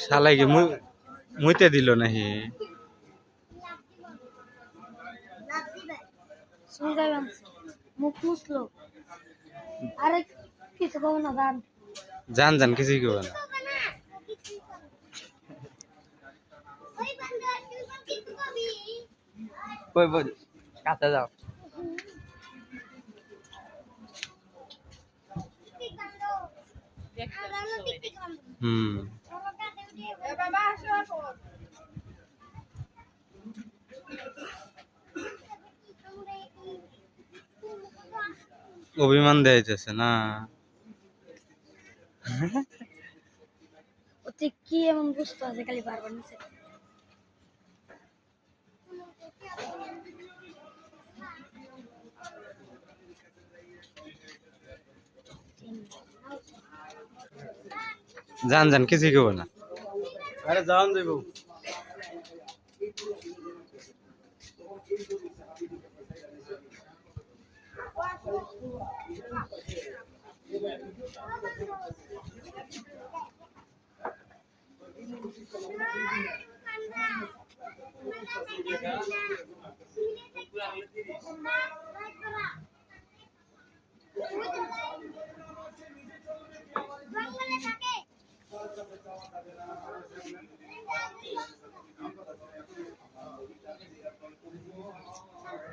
শালাই কি মুইতে দিল নাহি মুখ মুছলো আরে কিছু কব না জান জান জান কিছুই কেউ না কই বল কাছে যাও হুম অভিমান দেয়াইতেছে না ওতে কি এমন বুঝতে আছে খালি বারবার নিচে জান জান কিছুই কেউ না আরে যাওন যাইব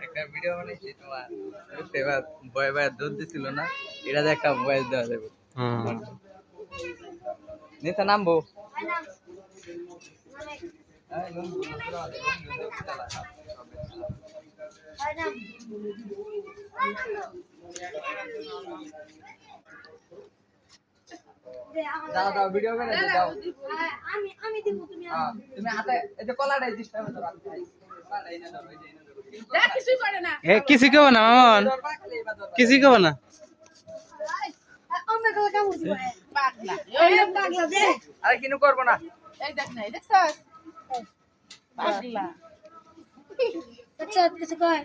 একটা ভিডিও বানাইছি তোমার এবার বয় বয় দুধ দিছিল না এটা যে একটা ভয়েস দেওয়া যাবে নিচে নামবো দাও দাও ভিডিও করে দাও আমি আমি দিব তুমি তুমি হাতে এই যে কলাটাই দিছ আমি তো রাখতে কলাটাই না দাও এই যে যা কিছুই করে না এ কিছুই কেউ না মামন কিছুই কেউ না আমরা কাল কাম দিব পাগলা ওই পাগলা দে আরে কিনু করব না এই দেখ না এই দেখছস পাগলা আচ্ছা কিছু কয়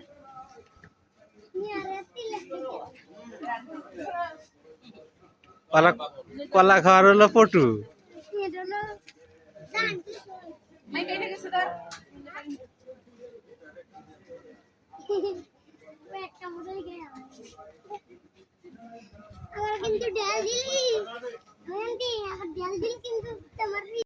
কলা কলা খাওয়ার হলো পটু মাই কেটে গেছে তোর আমার কিন্তু ডাল দিলি আন্টি আমার ডাল দিলি কিন্তু তোমার